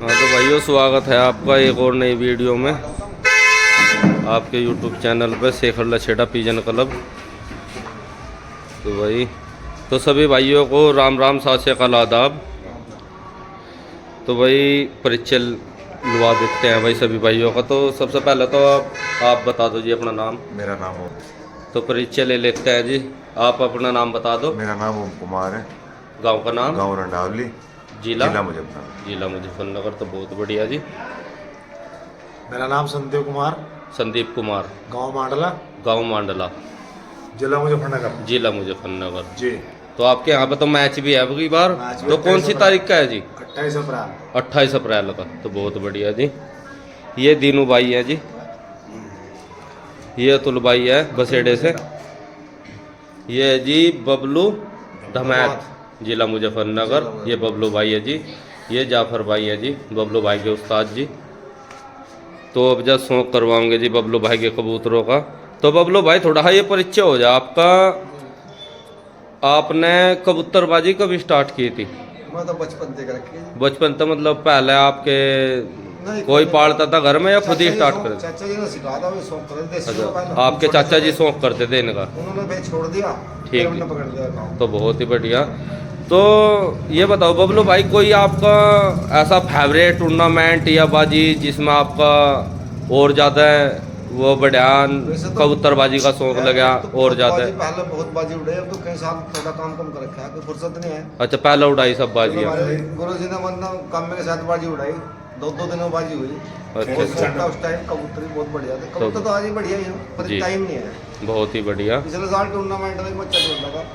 हाँ तो भाइयों, स्वागत है आपका एक और नई वीडियो में आपके यूट्यूब चैनल पर शेखर लछेटा पिजन क्लब। तो भाई तो सभी भाइयों को राम राम, सत श्री अकाल, आदाब। तो भाई परिचय लुआ देते हैं भाई सभी भाइयों का। तो सबसे पहले तो आप बता दो जी अपना नाम। मेरा नाम ओम। तो परिचय ले लेते हैं जी, आप अपना नाम बता दो। मेरा नाम ओम कुमार है। गांव का नाम? गांव रंडावली, जिला मुजफ्फरनगर। जिला मुजफ्फरनगर। तो बहुत बढ़िया जी। मेरा नाम संदीप कुमार, संदीप कुमार, गांव मांडला, गांव मांडला, जिला मुजफ्फरनगर। जिला मुजफ्फरनगर जी। तो आपके यहाँ पे तो मैच भी है अगली बार। मैच भी तो कौन सी 28 तारीख का है जी? 28 अप्रैल। 28 अप्रैल का। तो बहुत बढ़िया जी। ये दीनू भाई है जी, ये अतुल भाई है बसेड़े से, ये है जी बबलू धमैत, जिला मुजफ्फरनगर। ये बबलू भाई है जी। ये जाफर भाई है जी, बबलू भाई के उस्ताद जी। तो अब जब शौक करवाऊंगे जी बबलू भाई के कबूतरों का। तो बबलू भाई थोड़ा ये परिचय हो जाए आपका। आपने कबूतरबाजी कब स्टार्ट की थी? मैं तो बचपन से रखी है। बचपन तो मतलब पहले आपके कोई पालता था घर में या खुद ही स्टार्ट कर? चाचा जी ने सिखाया था, वो शौक कर देसी अच्छा, पहले। आपके चाचा जी शौक करते थे इनका? उन्होंने भाई छोड़ दिया, ठीक फिर है। हमने पकड़ लिया काम। तो बहुत ही बढ़िया। तो ये बताओ बबलू भाई, कोई आपका ऐसा फेवरेट टूर्नामेंट या बाजी जिसमें आपका और ज़्यादा वो बढ़ियान कबूतरबाजी का शौक लगा और ज़्यादा? पहले बहुत बाजी उड़े, अब तो कई साल थोड़ा काम कम कर रखा है, कोई फुर्सत नहीं है। अच्छा, पहले उड़ाई सब बाजियाँ? गुरु जी ने मतलब काम के साथ बाजी उड़ाई, दो दिनों बाजी हुई। अच्छा, बहुत शौक था उस टाइम, कबूतर भी बहुत बढ़िया थे। कबूतर तो आज ही बढ़िया ही है, पर जी। टाइम नहीं है। बहुत ही बढ़िया। पिछले साल टूर्नामेंट में बच्चा छोड़ लगा,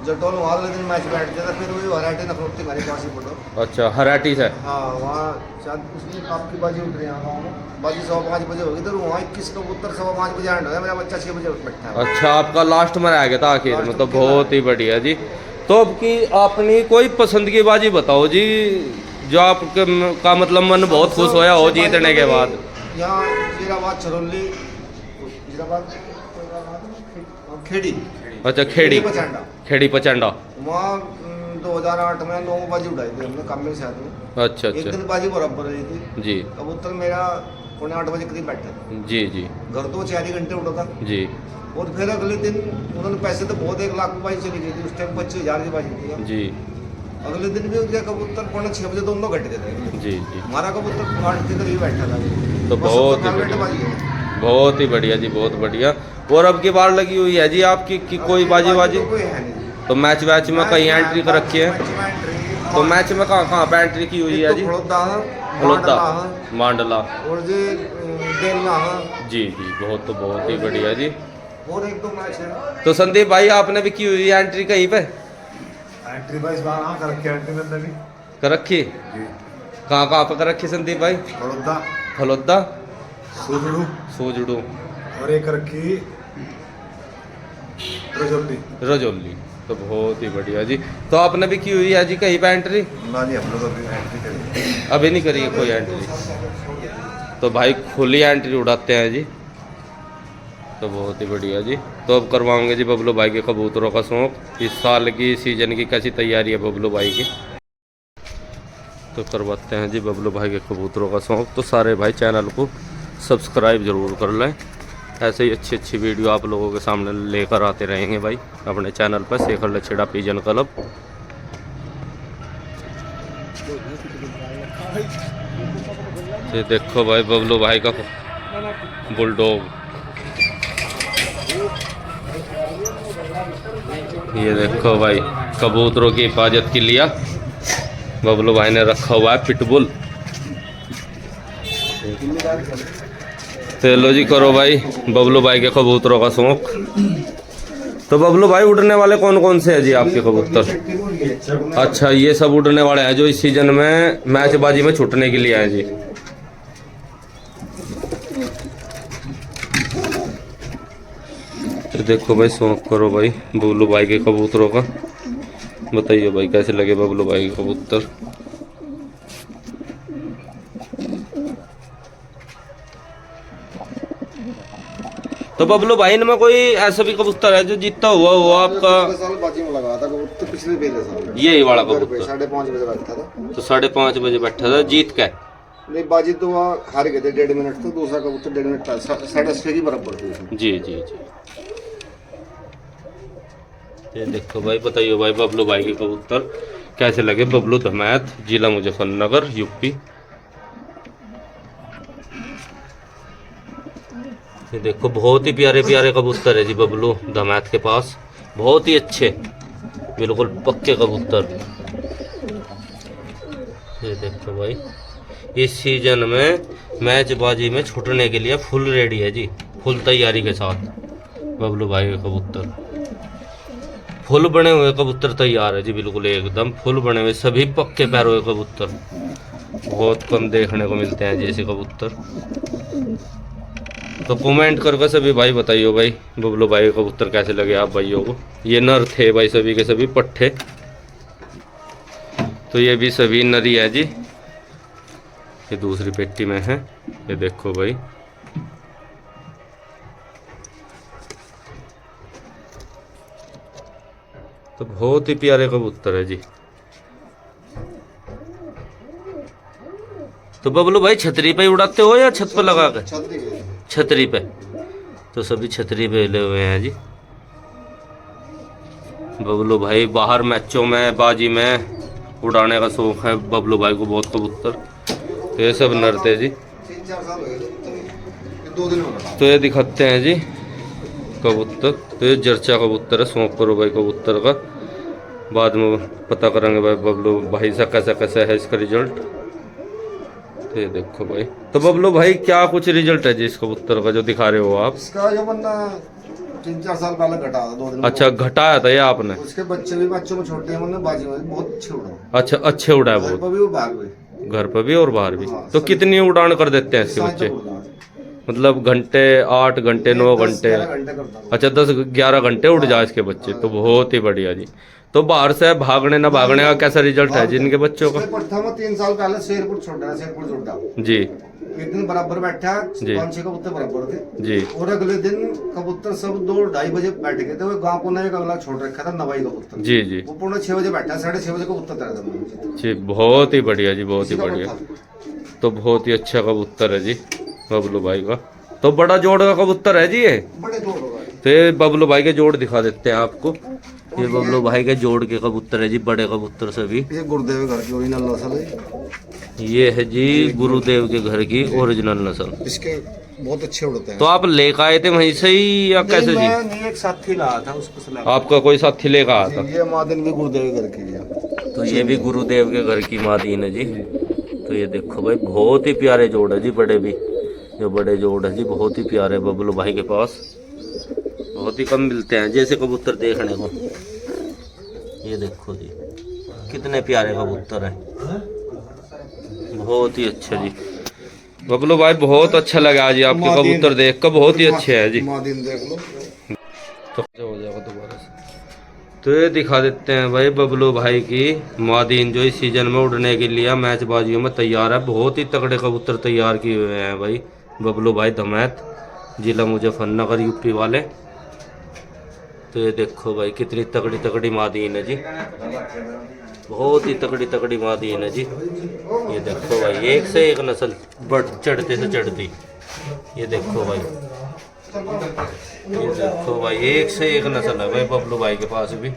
जटोल वहाँ अगले दिन मैच बैठ गया था, फिर वही वैरायटी नफरती मेरे पास ही पड़ो। अच्छा, हराटी से? हाँ, वहाँ शायद उसमें आपकी बाजी उठ रही है गाँव में। बाजी 5:15 बजे होगी, तो वहाँ 21 कबूतर 5:15 बजे एंड हो गया, मेरा बच्चा 6 बजे बैठा है। अच्छा, आपका लास्ट में रह गया था आखिर में। तो लास्ट में बहुत ही बढ़िया जी। तो अब की अपनी कोई पसंद की बाजी बताओ जी, जो आपके का मतलब मन बहुत खुश होया हो जीतने के बाद। यहाँ जीराबाद, छरौली, जीराबाद, खेड़ी। अच्छा, खेड़ी पचांडा। खेड़ी पचंडा। वहाँ 2008 में 9 बाजी उड़ाई थी हमने काम के साथ में। अच्छा एक अच्छा दिन बाजी बराबर रही थी जी कबूतर मेरा 7:45 बजे करीब बैठा था। जी जी घर तो 4 ही घंटे उड़ा था। जी। और फिर अगले दिन उन्होंने पैसे तो बहुत 1 लाख की बाजी चली गई थी उस टाइम, 25,000 की बाजी थी। जी अगले दिन भी उनके कबूतर 6:45 बजे दोनों घट गए थे। जी जी। हमारा कबूतर 8 के करीब बैठा था। तो बस बहुत ही सबसे favorite बढ़िया। बाजी है। बहुत ही बढ़िया जी, बहुत बढ़िया। और अब की बार लगी हुई है जी आपकी कि कोई बाजी बाजी? तो कोई है नहीं। तो मैच वैच में कहीं एंट्री कर रखी है? तो मैच में कहाँ कहाँ पे एंट्री की हुई है जी? बड़ौदा, मांडला और जी देलना है। जी जी। बहुत ही बढ़िया जी। और 1-2 मैच है। तो संदीप भाई आपने भी की हुई है एंट्री कहीं पे? एंट्री बार इस बार हाँ कर रखी है, एंट्री में भी कर रखी? जी। कहाँ कहाँ पे कर रखी संदीप भाई? बड़ौदा, फलोदा, सूजड़ू, सोजड़ू, और एक रखी रजौली। रजौली। तो बहुत ही बढ़िया जी। तो आपने भी की हुई है जी कहीं पे एंट्री? ना जी, हम लोग अभी एंट्री करेंगे। अभी नहीं करी है कोई एंट्री। तो भाई खुली एंट्री उड़ाते हैं जी। तो बहुत ही बढ़िया जी। तो अब करवाऊंगे जी बबलू भाई के कबूतरों का शौक। इस साल की सीजन की कैसी तैयारी है बबलू भाई की, तो करवाते हैं जी बबलू भाई के कबूतरों का शौक। तो सारे भाई चैनल को सब्सक्राइब ज़रूर कर लें, ऐसे ही अच्छी अच्छी वीडियो आप लोगों के सामने लेकर आते रहेंगे भाई अपने चैनल पर शेखर लछेटा पिजन क्लब। ये देखो भाई बबलू भाई का बुलडॉग। ये देखो भाई कबूतरों की हिफाजत के लिए बबलू भाई ने रखा हुआ है पिटबुल। तो लो जी, करो भाई बबलू भाई के कबूतरों का शौक। तो बबलू भाई उड़ने वाले कौन कौन से हैं जी आपके कबूतर? अच्छा, ये सब उड़ने वाले हैं जो इस सीजन में मैचबाजी में छूटने के लिए आए जी। तो देखो भाई, शौक करो भाई बबलू भाई के कबूतरों का। बताइए भाई कैसे लगे बबलू भाई के कबूतर? तो बबलू भाई इनमें कोई ऐसा भी कबूतर है जो जीतता हुआ आपका? साल बाजी में लगा था कबूतर। पिछले पहले साल यही वाला घर पे कबूतर 5:30 बजे बैठा था। तो 5:30 बजे बैठा था, जीत का है। नहीं बाजी तो वहाँ हार गए थे 1.5 मिनट, तो दूसरा कबूतर 1.5 मिनट था, 6:30 की बराबर थी उसमें। जी जी जी। ये देखो भाई, बताइए भाई बबलू भाई के कबूतर कैसे लगे। बबलू धमैत, जिला मुजफ्फरनगर, यूपी। ये देखो बहुत ही प्यारे प्यारे कबूतर है जी बबलू धमैत के पास, बहुत ही अच्छे बिल्कुल पक्के कबूतर। ये देखो भाई, इस सीजन में मैचबाजी में छूटने के लिए फुल रेडी है जी, फुल तैयारी के साथ बबलू भाई के कबूतर। फुल बने हुए कबूतर तैयार है जी, बिल्कुल एकदम फुल बने हुए, सभी पक्के पैरों के कबूतर। बहुत कम देखने को मिलते हैं जी ऐसे कबूतर। तो कमेंट करके सभी भाई बताइए भाई बबलू भाई के कबूतर कैसे लगे आप भाइयों को। ये नर थे भाई, सभी के सभी पट्ठे, तो ये भी सभी नरी है जी। ये दूसरी पेटी में है, ये देखो भाई। तो बहुत ही प्यारे कबूतर है जी। तो बबलू भाई छतरी पे उड़ाते हो या छत पर लगा कर? छतरी पे। छतरी पे, तो सभी छतरी पे ले हुए हैं जी बबलू भाई। बाहर मैचों में बाजी में उड़ाने का शौक है बबलू भाई को बहुत कबूतर। तो ये सब नरते जी। 3-4 साल हो गए कबूतर, 2 दिन हो गए। तो ये दिखाते हैं जी कबूतर। तो ये जर्चा कबूतर है, शौक करो भाई कबूतर का। बाद में पता करेंगे भाई बबलू भाई से कैसा कैसा है इसका रिजल्ट। तो ये देखो भाई, तो बबलू भाई क्या कुछ रिजल्ट है जी इस कबूतर का जो दिखा रहे हो आप? इसका जो बंदा 3-4 साल पहले घटा था 2 दिन। अच्छा, घटाया था ये आपने? उसके बच्चे भी बच्चों में छोटे हैं, उन्होंने बाजी में बहुत अच्छे उड़ा। अच्छा, अच्छे उड़ा है घर बहुत, पर भी वो भाग गए। घर पर भी और बाहर भी। हाँ, तो सभी। कितनी उड़ान कर देते हैं इसके साइड बच्चे? तक उड़ा। मतलब घंटे, 8 घंटे, 9 घंटे? 10-11 घंटे करता हूँ। अच्छा, 10-11 घंटे उड़ जाए इसके बच्चे, तो बहुत ही बढ़िया जी। तो बाहर से भागने ना भागने का कैसा रिजल्ट है जिनके बच्चों का? इसके पट्ठा में 3 साल पहले शेरपुर छोड़ा, शेरपुर छोड़ा। जी एक दिन बराबर बैठा, जी। 5-6 कबूतर बराबर थे जी। और अगले दिन कबूतर सब 2-2:30 बजे बैठ गए थे। वो गांव को नया अगला छोड़ रखा था नवाई कबूतर। जी जी वो 6:30 बजे बैठा, 6:30 बजे कबूतर तैयार था। जी। बहुत ही बढ़िया जी, बहुत ही इसी का बढ़िया। पट्ठा। तो बहुत ही अच्छा कबूतर है जी बबलू भाई का। तो बड़ा जोड़ का कबूतर है जी ये। बड़े जोड़ हो गए। तो ये बबलू भाई के जोड़ दिखा देते हैं आपको। ये बबलू भाई के जोड़ के कबूतर है जी, बड़े कबूतर सभी। ये गुरुदेव घर की ओरिजिनल नस्ल है। ये है जी गुरुदेव के घर की ओरिजिनल नस्ल। इसके बहुत अच्छे उड़ते हैं। तो आप लेकर आए थे वहीं से ही या कैसे जी? नहीं, एक साथी लाया था उसको सलाह। आपका कोई साथी लेकर आया था? ये मादिन भी गुरुदेव के घर की है। तो ये भी गुरुदेव के घर की मादीन है जी। तो ये देखो भाई, बहुत ही प्यारे जोड़ है जी, बड़े भी जो बड़े जोड़ है जी, बहुत ही प्यारे बबलू भाई के पास। बहुत ही कम मिलते हैं जैसे कबूतर देखने को। ये देखो जी कितने प्यारे कबूतर हैं, बहुत ही अच्छे जी बबलू भाई। बहुत अच्छा लगा जी आपके कबूतर देख कर, बहुत ही अच्छे हैं जी। मादिन देख लो। तो हो जाएगा दोबारा से। तो ये दिखा देते हैं भाई बबलू भाई की मादीन जो इस सीजन में उड़ने के लिए मैचबाजियों में तैयार है। बहुत ही तगड़े कबूतर तैयार किए हुए हैं भाई बबलू भाई धमैत, जिला मुजफ्फरनगर, यूपी वाले। तो ये देखो भाई कितनी तगड़ी तगड़ी मादीन है जी, बहुत ही तगड़ी तगड़ी मादीन है जी। ये देखो भाई, एक से एक नस्ल बढ़ चढ़ते से चढ़ती। ये देखो भाई, ये देखो भाई, एक से एक नस्ल है भाई बबलू भाई के पास भी।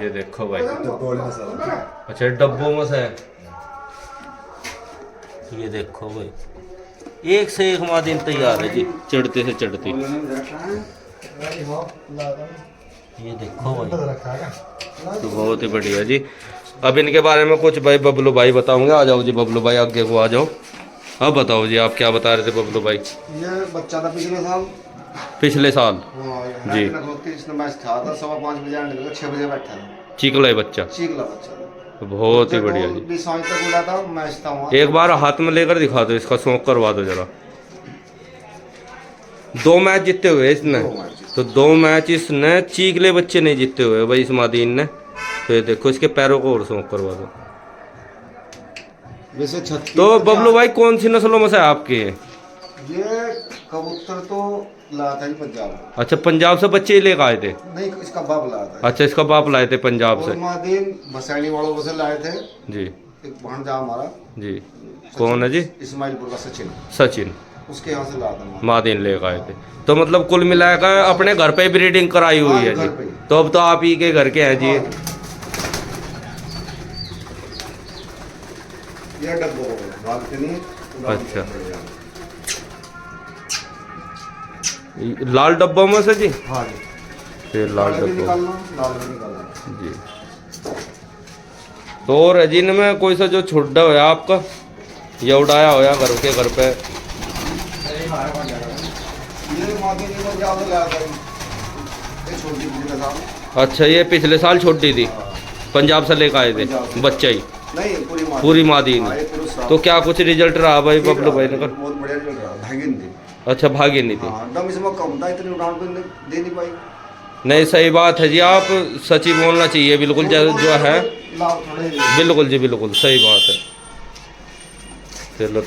ये देखो भाई, अच्छा डब्बों में से है। ये देखो भाई, एक से एक मादीन तैयार है जी, चढ़ते से चढ़ती। ये देखो भाई, तो बहुत ही बढ़िया जी। अब इनके बारे में कुछ भाई बबलू भाई बताऊंगे। आ जाओ जी बबलू भाई, आगे को आ जाओ। अब बताओ जी आप क्या बता रहे थे बबलू भाई? ये बच्चा था पिछले साल। पिछले साल जी। इसने मैच था 5:15 बजे आने लगा, 6 बजे बैठा था। चीकला ही बच्चा, चीकला बच्चा। बहुत ही बढ़िया जी। 20 तक उड़ा था, मैच था वहाँ। एक बार हाथ में लेकर दिखा दो, इसका शौक करवा दो जरा। 2 मैच जीते हुए इसने, तो 2 मैच इसने चीकले बच्चे नहीं जीते हुए भाई इस मादीन ने। तो ये देखो इसके पैरों को और शौक करवा दो। वैसे 36। तो बबलू भाई कौन सी नस्लों में से आपके? ये कबूतर तो लाया था जी पंजाब। अच्छा, पंजाब से बच्चे ही लेकर आए थे? नहीं, इसका बाप लाया था। अच्छा, इसका बाप लाए थे पंजाब से? और मादीन भसैनी वालों को से लाए थे। जी एक भांजा हमारा जी। कौन है जी? इस्माइलपुर का सचिन, सचिन उसके यहाँ से लाया था। मादीन लेकर आए थे। तो मतलब कुल मिलाकर अपने घर पे ब्रीडिंग कराई हुई है हाँ, जी। घर पे ही। तो अब तो आप ही के घर के हैं जी। ये डब्बा हो गया, बालकनी। अच्छा। लाल डब्बों में से जी? हाँ जी। ये लाल भी डब्बों निकालना, लाल भी निकालना। जी। तो और जिन में कोई सा जो छुट्टा होया आपका या उड़ाया होया घर के घर पे? ये मादीन ने पंजाब से लाया था। ये छोटी पिछले साल। अच्छा, ये पिछले साल छोटी थी, हाँ। पंजाब से लेकर आए थे पंजाब से। बच्चा ही? नहीं, पूरी मादीन। हाँ, ये पूरा साल। तो क्या कुछ रिजल्ट रहा भाई बबलू भाई ने? बहुत बढ़िया चल रहा, भागिन थी। अच्छा, भागी नहीं थी? हाँ, दम इसमें कम था, इतनी उड़ान तो दे नहीं पाई। नहीं, सही बात है जी, आप सच्ची बोलना चाहिए बिल्कुल। जो है लाभ थोड़े ही। बिल्कुल जी, बिल्कुल सही बात है। चलो,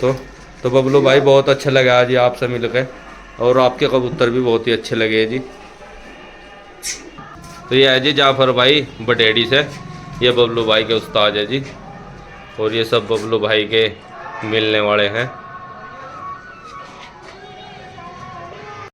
तो बबलू भाई बहुत अच्छा लगा आज आपसे मिलकर, और आपके कबूतर भी बहुत ही अच्छे लगे जी। तो ये है जी जाफर भाई बटेड़ी से, ये बबलू भाई के उस्ताद है जी, और ये सब बबलू भाई के मिलने वाले हैं।